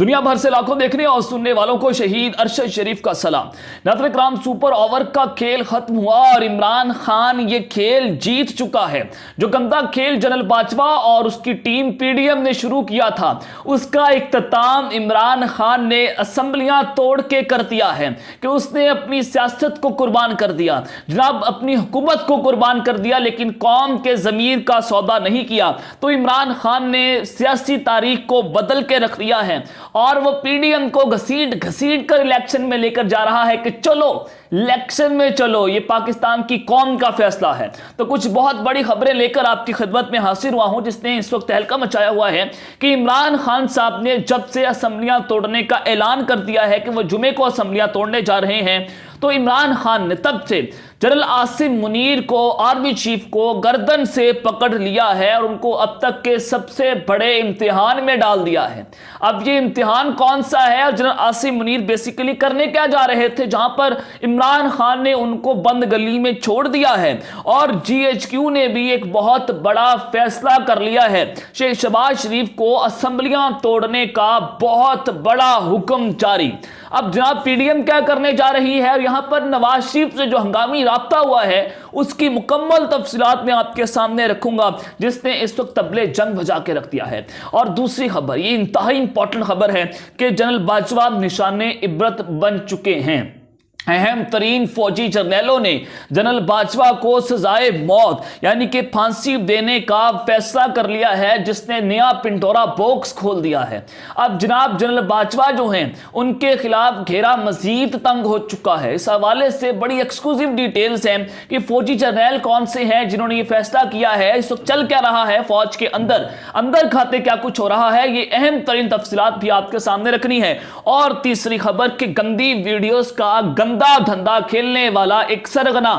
दुनिया भर से लाखों देखने और सुनने वालों को शहीद अरशद शरीफ का सलाम। नाज़रीन, सुपर ओवर का खेल खत्म हुआ और इमरान खान ये खेल जीत चुका है। जो गंदा खेल जनरल बाजवा और उसकी टीम पीडीएम ने शुरू किया था, उसका इख्तिताम इमरान खान ने असेंबलियां तोड़ के कर दिया है कि उसने अपनी सियासत को कुर्बान कर दिया, जनाब अपनी हुकूमत को कुर्बान कर दिया, लेकिन कौम के ज़मीर का सौदा नहीं किया। तो इमरान खान ने सियासी तारीख को बदल के रख दिया है और वो पीडीएम को घसीट घसीट कर इलेक्शन में लेकर जा रहा है कि चलो इलेक्शन में चलो, ये पाकिस्तान की कौम का फैसला है। तो कुछ बहुत बड़ी खबरें लेकर आपकी खिदमत में हाजिर हुआ हूं, जिसने इस वक्त तहलका मचाया हुआ है कि इमरान खान साहब ने जब से असेंबलियां तोड़ने का ऐलान कर दिया है कि वो जुमे को असेंबलियां तोड़ने जा रहे हैं, तो इमरान खान ने तब से जनरल आसिम मुनीर को, आर्मी चीफ को गर्दन से पकड़ लिया है और उनको अब तक के सबसे बड़े इम्तिहान में डाल दिया है। अब ये इम्तिहान कौन सा है और जनरल आसिम मुनीर बेसिकली करने क्या जा रहे थे, जहां पर इमरान खान ने उनको बंद गली में छोड़ दिया है। और जीएचक्यू ने भी एक बहुत बड़ा फैसला कर लिया है, शेख शहबाज शरीफ को असेंबलियां तोड़ने का बहुत बड़ा हुक्म जारी। अब जनाब पीडीएम क्या करने जा रही है और यहां पर नवाज शरीफ से जो हंगामी राब्ता हुआ है उसकी मुकम्मल तफसीलात मैं आपके सामने रखूंगा, जिसने इस वक्त तबले जंग बजा के रख दिया है। और दूसरी खबर, ये इंतहाई इंपॉर्टेंट खबर है कि जनरल बाजवा निशाने इबरत बन चुके हैं। अहम तरीन फौजी जर्नैलों ने जनरल बाजवा को सजाए मौत यानी कि फांसी देने का फैसला कर लिया है, जिसने नया पिंडोरा बॉक्स खोल दिया है। अब जनाब जनरल बाजवा जो हैं उनके खिलाफ घेरा मजीद तंग हो चुका है। इस हवाले से बड़ी एक्सक्लूसिव डिटेल्स हैं कि फौजी जर्नैल कौन से हैं जिन्होंने ये फैसला किया है, इस वक्त चल क्या रहा है फौज के अंदर खाते क्या कुछ हो रहा है, ये अहम तरीन तफसीलात भी आपके सामने रखनी है। और तीसरी खबर कि गंदी वीडियोस का गंदा धंधा खेलने वाला एक सरगना,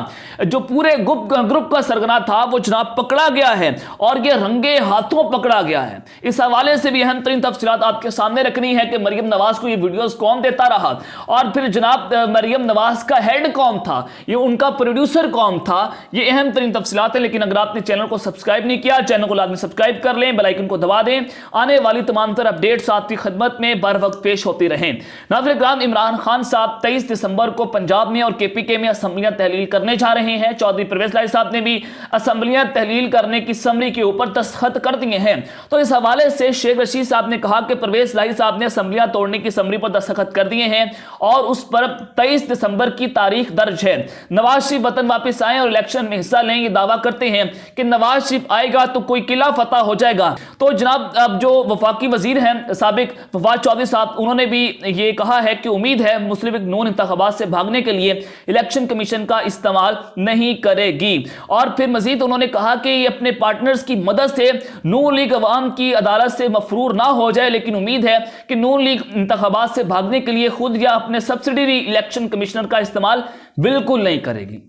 जो पूरे ग्रुप का सरगना था, वो जनाब पकड़ा गया है और ये रंगे हाथों पकड़ा गया है। इस हवाले से भी अहम तरीन तफसीलात आपके सामने रखनी है कि मरियम नवाज को ये वीडियोस कौन देता रहा और फिर जनाब मरियम नवाज का हेड कौन था, ये उनका प्रोड्यूसर कौन था, ये अहम तरीन तफसीलात है। लेकिन अगर आपने चैनल को सब्सक्राइब नहीं किया, चैनल को लाजमी सब्सक्राइब कर लें, बेल आइकन को दबा दें, आने वाली तमाम तरह अपडेट्स आपकी खिदमत में बर वक्त पेश होती रहें। नाज़रीन, इमरान खान साहब 23 दिसंबर को पंजाब में और केपीके में असेंबलियां तहलील करने जा रहे हैं। चौधरी परवेज लाई साहब ने भी असेंबलियां तहलील करने की समरी के ऊपर दस्तखत कर दिए हैं। तो इस हवाले से शेख रशीद साहब ने कहा कि परवेज लाई साहब ने असेंबलियां तोड़ने की समरी पर दस्तखत कर दिए हैं और उस पर 23 दिसंबर की तारीख दर्ज है। नवाज शरीफ वतन वापस आए और इलेक्शन में हिस्सा लें, ये दावा करते हैं कि नवाज शरीफ आएगा तो कोई किला फतह हो जाएगा। तो जनाब अब जो वफाकी वजीर हैं साबिक फवाद चौधरी साहब, उन्होंने भी ये कहा है कि उम्मीद है मुस्लिम लीग नून इंतखाबात से भागने के लिए इलेक्शन कमीशन का इस्तेमाल नहीं करेगी। और फिर मजीद उन्होंने कहा कि ये अपने पार्टनर्स की मदद से नून लीग अवाम की अदालत से मफरूर ना हो जाए, लेकिन उम्मीद है कि नून लीग इंतखाबात से भागने के लिए खुद या अपने सब्सिडरी इलेक्शन कमिश्नर का इस्तेमाल बिल्कुल नहीं करेगी।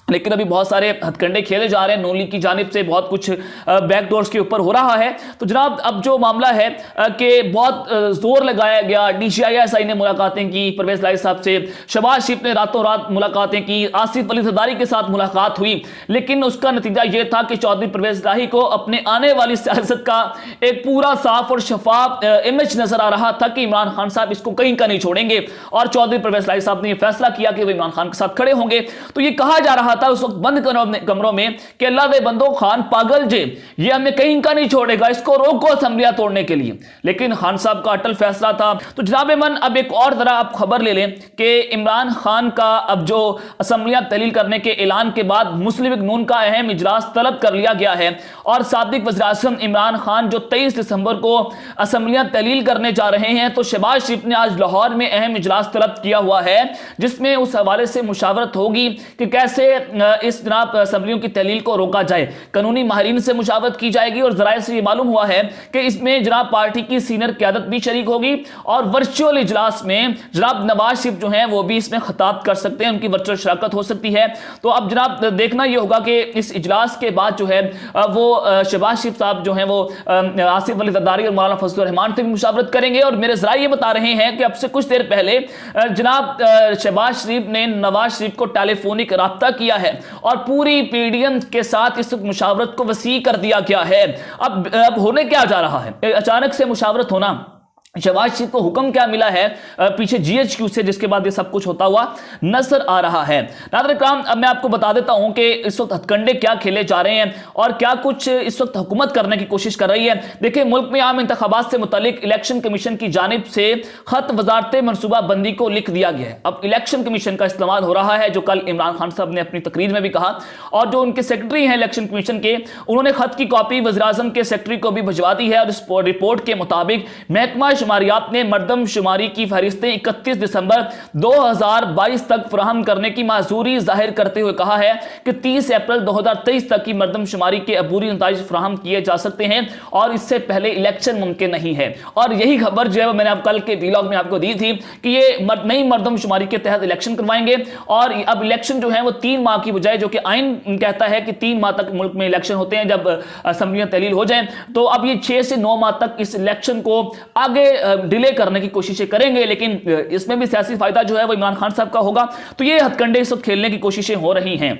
लेकिन अभी बहुत सारे हथकंडे खेले जा रहे हैं, नून लीग की जानिब से बहुत कुछ बैकडोर्स के ऊपर हो रहा है। तो जनाब अब जो मामला है कि बहुत जोर लगाया गया, DCISI ने मुलाकातें की परवेज लाई साहब से, शहबाज शरीफ ने रातों रात मुलाकातें की, आसिफ अली जरदारी के साथ मुलाकात हुई, लेकिन उसका नतीजा यह था कि चौधरी परवेज लाई को अपने आने वाली सियासत का एक पूरा साफ और शफाफ इमेज नजर आ रहा था कि इमरान खान साहब इसको कहीं का नहीं छोड़ेंगे। और चौधरी परवेज लाई साहब ने यह फैसला किया कि वो इमरान खान के साथ खड़े होंगे। तो ये कहा जा रहा था उस वक्त बंद कमरों में कि अल्लाह दे बंदो, खान पागल जे, ये हमें कहीं का नहीं छोड़ेगा, इसको रोको असेंबलियां तोड़ने के लिए। लेकिन खान साहब का अटल फैसला था। तो जनाब मन अब एक और तरह आप खबर ले लें कि इमरान खान का अब जो असेंबलियां तहलील करने के ऐलान के बाद मुस्लिम लीग नून का अहम इजलास तलब कर लिया गया है और साबिक वज़ीर आज़म इमरान खान जो 23 दिसंबर को असेंबलियां तहलील करने जा रहे हैं, तो शहबाज शरीफ ने आज लाहौर में अहम इजलास तलब किया हुआ है, जिसमें उस हवाले से मुशावरत होगी कि कैसे इस जनाब असेंबलियों की तहलील को रोका जाए। कानूनी माहिरीन से मुशावरत की जाएगी और जराये से ये मालूम हुआ है कि इसमें जनाब पार्टी की सीनियर क़यादत भी शरीक होगी और वर्चुअल इजलास में जनाब नवाज शरीफ जो हैं वो भी इसमें खिताब कर सकते हैं, उनकी वर्चुअल शिरकत हो सकती है। तो अब जनाब देखना यह होगा कि इस इजलास के बाद जो है वो शहबाज शरीफ साहब जो हैं वो आसिफ अली जरदारी और मौलाना फजलुर रहमान से भी मुशावरत करेंगे। और मेरे जराये ये बता रहे हैं कि अब से कुछ देर पहले जनाब शहबाज शरीफ ने नवाज शरीफ को टेलीफोनिक राब्ता किया है और पूरी पीडीएम के साथ इस मुशावरत को वसी कर दिया गया है। अब होने क्या जा रहा है, अचानक से मुशावरत होना, शहबाज शरीफ को हुक्म क्या मिला है पीछे जीएचक्यू से, जिसके बाद ये सब कुछ होता हुआ नजर आ रहा है। नाज़रीन, अब मैं आपको बता देता हूं कि इस वक्त हथकंडे क्या खेले जा रहे हैं और क्या कुछ इस वक्त हुकूमत करने की कोशिश कर रही है। देखिए, मुल्क में आम इंतखाबात से मुतालिक इलेक्शन कमीशन की जानिब से खत वजारत मनसूबाबंदी को लिख दिया गया है। अब इलेक्शन कमीशन का इस्तेमाल हो रहा है, जो कल इमरान खान साहब ने अपनी तकरीर में भी कहा, और जो उनके सेक्रेटरी हैं इलेक्शन कमीशन के, उन्होंने खत की कॉपी वज़ीर-ए-आज़म के सेक्रेटरी को भी भिजवा दी है। और इस रिपोर्ट के मुताबिक महकमा शुमारियात ने मरदमशुमारी की फहरिस्तें 31 दिसंबर 2022 तक फराहम करने की माजूरी जाहिर करते हुए कहा है कि 30 अप्रैल 2023 तक की मरदमशुमारी के अबूरी नताइज फराहम किए जा सकते हैं और इससे पहले इलेक्शन मुमकिन नहीं है। और यही खबर जो है मैंने अब कल के व्लॉग में आपको दी थी कि ये नई मरदमशुमारी के तहत इलेक्शन करवाएंगे, और अब इलेक्शन जो है वो 3 माह की बजाय, जो कि आइन कहता है कि 3 माह तक मुल्क में इलेक्शन होते हैं जब असम्बलियां तहलील हो जाएं, तो अब ये 6 से 9 माह तक इस इलेक्शन को आगे डिले करने की कोशिशें करेंगे। लेकिन इसमें भी सियासी फायदा जो है वो इमरान खान साहब का होगा। तो ये हथकंडे इस वक्त खेलने की कोशिशें हो रही हैं।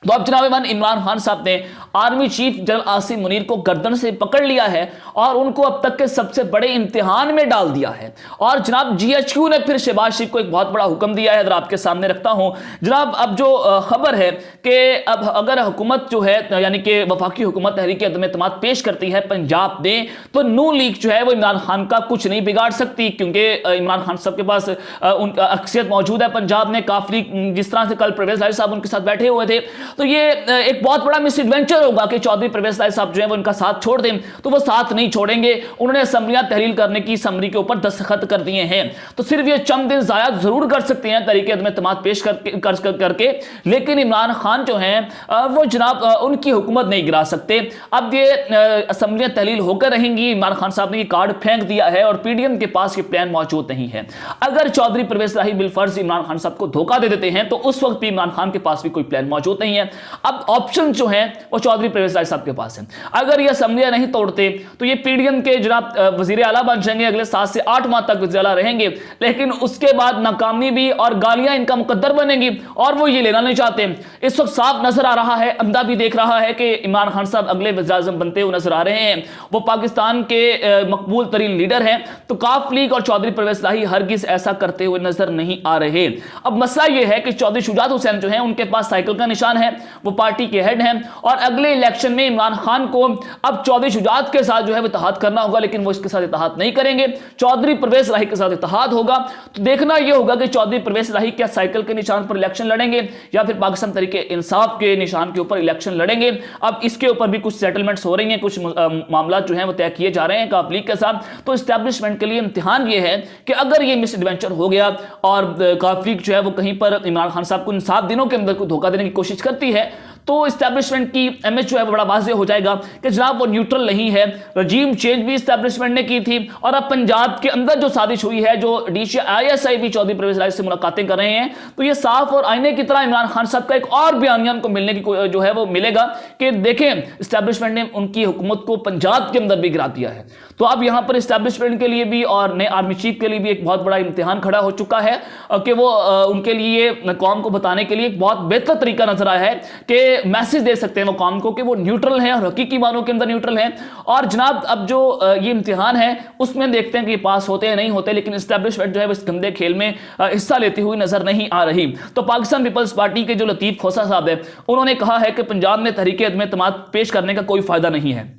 तो अब जनाब इमरान खान साहब ने army chief general Asim Munir को गर्दन से पकड़ लिया है और उनको अब तक के सबसे बड़े इम्तिहान में डाल दिया है। और जनाब जीएचक्यू ने फिर शहबाज शरीफ को एक बहुत बड़ा हुक्म दिया है, अगर आपके सामने रखता हूं जनाब। अब जो खबर है कि अब अगर हुकूमत जो है यानी कि वफाकी हुकूमत तहरीक अदम एतमाद पेश करती है पंजाब में, तो नून लीग जो है वो इमरान खान का कुछ नहीं बिगाड़ सकती, क्योंकि इमरान खान साहब के पास उनका अक्सियत मौजूद है पंजाब में काफी। जिस तरह से कल परवेज लारी साहब उनके साथ बैठे हुए थे, तो ये एक बहुत बड़ा मिस एडवेंचर होगा कि चौधरी परवेज लारी साहब जो है वो इनका साथ छोड़ दें, तो वो साथ नहीं छोड़ेंगे। उन्होंने असेंबलियां तहलील करने की समरी के ऊपर दस्तखत कर दिए हैं, तो सिर्फ ये चंद दिन जाया जरूर कर सकते हैं तरीके अदम एतमाद पेश करके, लेकिन इमरान खान जो हैं वो जनाब उनकी हुकूमत नहीं गिरा सकते। अब ये असेंबलियां तहलील होकर रहेंगी। इमरान खान साहब ने ये कार्ड फेंक दिया है और पीडीएम के पास ये प्लान मौजूद नहीं है। अगर चौधरी परवेज लारी बिलफर्ज इमरान खान साहब को धोखा दे देते हैं, तो उस वक्त भी इमरान खान के पास भी कोई प्लान मौजूद नहीं है। अब ऑप्शन जो है वो चौधरी परवेज लारी साहब के पास है। अगर ये असेंबलियां नहीं तोड़ते तो ये पीडीएम के जनाब वजीर आला बन जाएंगे, अगले 7 से 8 माह तक वजीर आला रहेंगे, लेकिन उसके बाद नाकामी भी और गालियां इनका मुकद्दर बनेंगी, और वो ये लेना नहीं चाहते। इस वक्त साफ नजर आ रहा है, अंधा भी देख रहा है कि इमरान खान साहब अगले वज़ीर आज़म बनते हुए नजर आ रहे हैं। वो पाकिस्तान के मकबूल तरीन लीडर हैं, तो काफ लीग और चौधरी परवेज लारी हरगिज ऐसा करते हुए नजर नहीं आ रहे। अब मसला यह है कि चौधरी शुजात हुसैन जो है उनके पास साइकिल का निशान है, वो पार्टी के हेड हैं, और अगले इलेक्शन में इमरान खान को अब चौधरी शुजात के साथ जो है इत्तेहाद करना होगा, लेकिन वो इसके साथ इत्तेहाद नहीं करेंगे, चौधरी परवेज लारी के साथ इत्तेहाद होगा। तो देखना यह होगा कि चौधरी परवेज लारी क्या साइकिल के निशान पर इलेक्शन लड़ेंगे या फिर पाकिस्तान तरीके इंसाफ के निशान के ऊपर इलेक्शन लड़ेंगे। अब इसके ऊपर भी कुछ सेटलमेंट्स हो रही हैं, कुछ मामला जो है वो तय किए जा रहे हैं काफ लीग के साथ। तो इस्टेब्लिशमेंट के लिए इम्तिहान ये है कि अगर ये मिस एडवेंचर हो गया और काफ लीग जो है वो कहीं पर इमरान खान साहब को इन 7 दिनों के अंदर धोखा देने की कोशिश करती है, तो इस्टेब्लिशमेंट की इमेज जो है वो बड़ा वाज़ेह हो जाएगा कि जनाब वो न्यूट्रल नहीं है। रजीम चेंज भी इस्टेब्लिशमेंट ने की थी, और अब पंजाब के अंदर जो साजिश हुई है, जो डीसी ISI भी चौधरी परवेज लारी से मुलाकातें कर रहे हैं, तो ये साफ और आईने की तरह इमरान खान साहब का एक और बयानिया उनको मिलने की जो है वो मिलेगा कि देखें इस्टेब्लिशमेंट ने उनकी हुकूमत को पंजाब के अंदर भी गिरा दिया है। तो अब यहां पर इस्टेब्लिशमेंट के लिए भी और नए आर्मी चीफ के लिए भी एक बहुत बड़ा इम्तिहान खड़ा हो चुका है कि वो उनके लिए कौम को बताने के लिए एक बहुत बेहतर तरीका नजर आया है कि मैसेज दे सकते हैं वो कौम को कि वो न्यूट्रल है और हकीकी मानों के अंदर न्यूट्रल है। और जनाब अब जो ये इम्तिहान है उसमें देखते हैं कि पास होते हैं नहीं होते, लेकिन इस्टेब्लिशमेंट जो है इस गंदे खेल में हिस्सा लेती हुई नजर नहीं आ रही। तो पाकिस्तान पीपल्स पार्टी के जो लतीफ खोसा साहब है, उन्होंने कहा है कि पंजाब में तहरीक अदम एतमाद पेश करने का कोई फायदा नहीं है।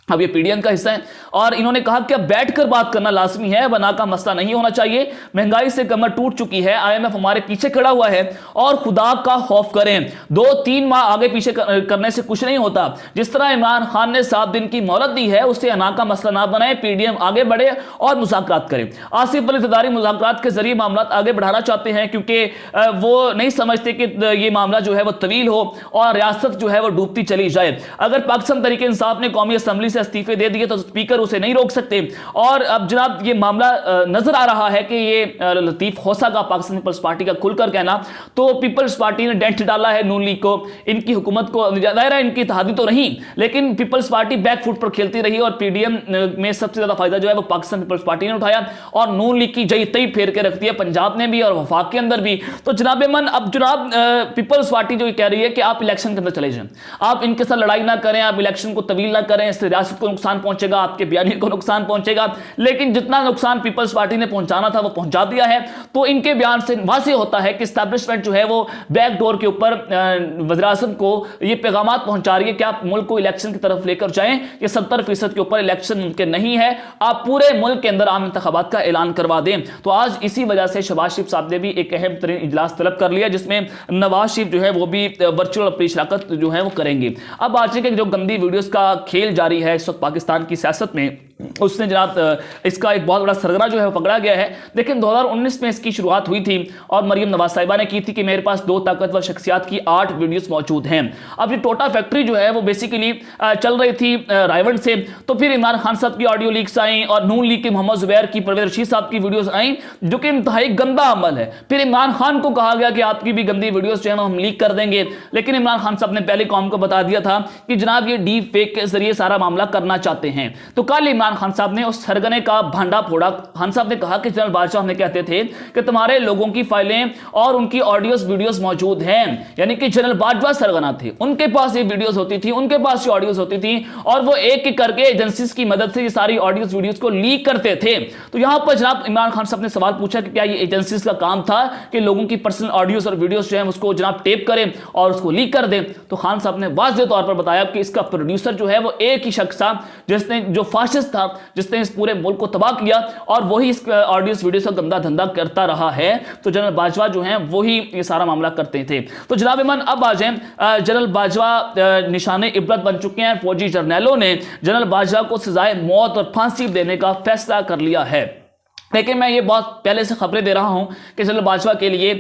अब ये पीडीएम का हिस्सा है, और इन्होंने कहा कि अब बैठकर बात करना लाजमी है, बना का मसला नहीं होना चाहिए। महंगाई से कमर टूट चुकी है, IMF हमारे पीछे खड़ा हुआ है, और खुदा का खौफ करें। 2-3 माह आगे पीछे करने से कुछ नहीं होता। जिस तरह इमरान खान ने 7 दिन की मोहलत दी है, उससे अना का मसला ना बनाए, पीडीएम आगे बढ़े और मुज़ाकरात करे। आसिफ अली ज़रदारी मुज़ाकरात के जरिए मामला आगे बढ़ाना चाहते हैं, क्योंकि वो नहीं समझते कि ये मामला जो है वो तवील हो और रियासत जो है वो डूबती चली जाए। अगर पाकिस्तान तहरीक इंसाफ ने कौमी असम्बली इस्तीफे दे दिए तो स्पीकर उसे नहीं रोक सकते। और अब जनाब ये मामला नजर आ रहा है कि ये लतीफ खोसा का पाकिस्तान पीपल्स पार्टी का खुलकर कहना, तो पीपल्स पार्टी ने डेंट डाला है नून लीग को, इनकी हुकूमत को। जाहिर है इनकी इत्तेहादी तो रही, लेकिन पीपल्स पार्टी बैक फुट पर खेलती रही, और पीडीएम में सबसे ज्यादा फायदा जो है वो पाकिस्तान पीपल्स पार्टी ने उठाया, और नून लीग की जई तई फेर के रख दिया पंजाब में भी और वफाक के अंदर भी। तो जनाब मन अब जनाब पीपल्स पार्टी जो कह रही है कि आप इलेक्शन के अंदर चले जाएं, आप इनके साथ लड़ाई ना करें, आप इलेक्शन को तवील ना करें, इससे सियासत को नुकसान पहुंचेगा, आपके बयानी को नुकसान पहुंचेगा, लेकिन जितना नुकसान पीपल्स पार्टी ने पहुंचाना था वो पहुंचा दिया है। तो इनके बयान से वाज़ेह होता है कि एस्टैब्लिशमेंट जो है वो बैकडोर के ऊपर वज़ीर-ए-आज़म को ये पैगामात पहुंचा रही है कि आप मुल्क को इलेक्शन की तरफ लेकर जाएं। ये 70% के ऊपर इलेक्शन मुमकिन नहीं है, आप पूरे मुल्क के अंदर आम इंतखाबात का ऐलान करवा दें। तो आज इसी वजह से शहबाज शरीफ साहब ने भी एक अहम तरीन इजलास तलब कर लिया, जिसमें नवाज शरीफ जो है वो भी वर्चुअल अपनी शिरकत जो है वो करेंगे। अब आज के जो गंदी वीडियोस का खेल जारी है इस वक्त पाकिस्तान की सियासत में, उसने जनाब इसका एक बहुत बड़ा सरगना जो है वो पकड़ा गया है। लेकिन 2019 में इसकी शुरुआत हुई थी और मरियम नवाज साहिबा ने की थी कि मेरे पास 2 ताकतवर शख्सियात की 8 वीडियोस मौजूद हैं। अब ये टोटा फैक्ट्री जो है वो बेसिकली चल रही थी रायवंड से, तो फिर इमरान खान साहब की ऑडियो लीक्स आई और नून लीग के मोहम्मद जुबैर की, परवेज रशीद साहब की वीडियोस आई, जो कि इंतहाई गंदा अमल है। फिर इमरान खान को कहा गया कि आपकी भी गंदी वीडियोस जो है हम लीक कर देंगे, लेकिन इमरान खान साहब ने पहले कौम को बता दिया था कि जनाब ये डीप फेक के जरिए सारा मामला करना चाहते हैं। तो कल इमरान खान साहब ने उस सरगने का भांडा फोड़ा। खान साहब ने कहा कि जनरल बादशाह हमें कहते थे कि तुम्हारे लोगों की फाइलें और उनकी ऑडियोस वीडियोस मौजूद हैं, यानी कि जनरल बाजवा सरगना थे, उनके पास ये वीडियोस होती थी, उनके पास ये ऑडियोस होती थी और वो एक एक करके एजेंसीज की मदद से ये सारी ऑडियोस वीडियोस को लीक करते थे। तो यहां पर जनाब इमरान खान साहब ने सवाल पूछा कि क्या ये एजेंसीज का काम था कि लोगों की पर्सनल ऑडियोस और वीडियोस जो है उसको जनाब टेप करें और उसको लीक कर दें। तो खान साहब ने वाज़ेह तौर पर बताया कि इसका प्रोड्यूसर जो है वो एक ही शख्स था, जिसने जो फाशिस्ट था, जिसने इस पूरे मुल्क को तबाह किया और वही इस ऑडियोस वीडियोस का गंदा धंधा करता रहा है। तो जनरल बाजवा जो हैं वही ये सारा मामला करते थे। तो जनाब इमान अब आ जाए, जनरल बाजवा निशाने इबरत बन चुके हैं। फौजी जर्नैलों ने जनरल बाजवा को सजाए मौत और फांसी देने का फैसला कर लिया है। लेकिन मैं ये बहुत पहले से खबरें दे रहा हूं कि जनरल बाजवा के लिए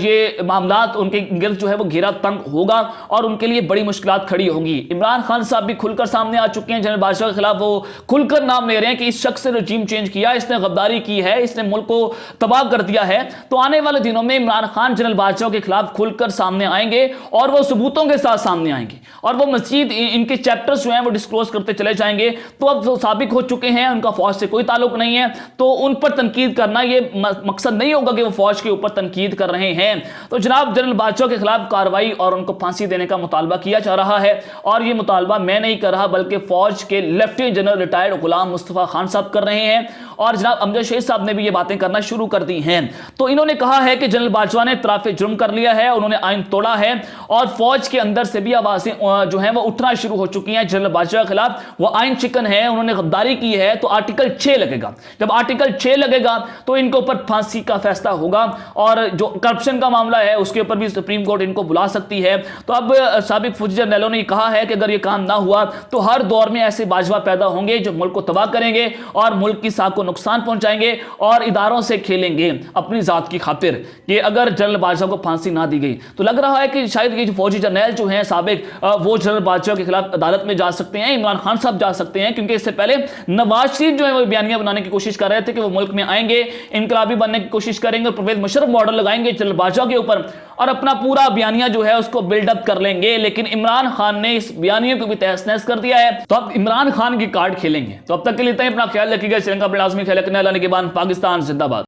ये मामलात उनके गिर्द जो है वो घेरा तंग होगा और उनके लिए बड़ी मुश्किलात खड़ी होंगी। इमरान खान साहब भी खुलकर सामने आ चुके हैं, जनरल बाजवा के खिलाफ वो खुलकर नाम ले रहे हैं कि इस शख्स ने रजीम चेंज किया, इसने गद्दारी की है, इसने मुल्क को तबाह कर दिया है। तो आने वाले दिनों में इमरान खान जनरल बाजवा के खिलाफ खुलकर सामने आएंगे और वो सबूतों के साथ सामने आएंगे और वो मजीद इनके चैप्टर्स जो हैं वो डिस्क्लोज करते चले जाएंगे। तो अब वो साबित हो चुके हैं उनका फौज से कोई ताल्लुक नहीं है, तो उन पर तनकीद करना ये मकसद नहीं होगा कि वो फौज के ऊपर तनकीद कर रहे हैं। तो जनाब जनरल बाजवा के खिलाफ कार्रवाई और उनको फांसी देने का मुतालबा किया जा रहा है और ये मुतालबा मैं नहीं कर रहा बल्कि फौज के lieutenant general retired Ghulam Mustafa Khan साहब कर रहे हैं और जनाब अमजद शेख साहब ने भी ये बातें करना शुरू कर दी हैं। तो इन्होंने कहा है कि जनरल बाजवा ने इतराफ़े जुर्म कर लिया है, उन्होंने आइन तोड़ा है और फौज के अंदर से भी आवाजें जो है वो उठना शुरू हो चुकी हैं जनरल बाजवा के खिलाफ। वो आइन चिकन है, उन्होंने गद्दारी की है, तो आर्टिकल 6 लगेगा। जब आर्टिकल 6 लगेगा तो इनके ऊपर फांसी का फैसला होगा और जो करप्शन का मामला है उसके ऊपर भी सुप्रीम कोर्ट इनको बुला सकती है। तो अब साबिक फौजी जर्नैलों ने कहा है कि अगर ये काम ना हुआ तो हर दौर में ऐसे बाजवा पैदा होंगे जो मुल्क को तबाह करेंगे और मुल्क की साख को नुकसान पहुंचाएंगे और इदारों से खेलेंगे अपनी जात की खातिर। कि अगर जनरल बाजवा को फांसी ना दी गई तो लग रहा है कि शायद ये जो फौजी जर्नैल जो हैं साबिक, वो जनरल बाजवा के खिलाफ अदालत में जा सकते हैं, इमरान खान साहब जा सकते हैं, क्योंकि इससे पहले नवाज शरीफ जो है वो बयानियां बनाने की कोशिश कर रहे थे कि वो मुल्क में आएंगे, इनकलाबी बनने की कोशिश करेंगे, परवेज मुशर्रफ मॉडल लगाएंगे जनरल बाजवा के ऊपर और अपना पूरा बयानिया जो है उसको बिल्डअप कर लेंगे। लेकिन इमरान खान ने इस बयानिया को भी तहस नहस कर दिया है, तो अब इमरान खान की कार्ड खेलेंगे। तो अब तक के लिए अपना ख्याल रखिएगा। श्रीलंका पर लाजमी ख्याल रखना। के बाद पाकिस्तान जिंदाबाद।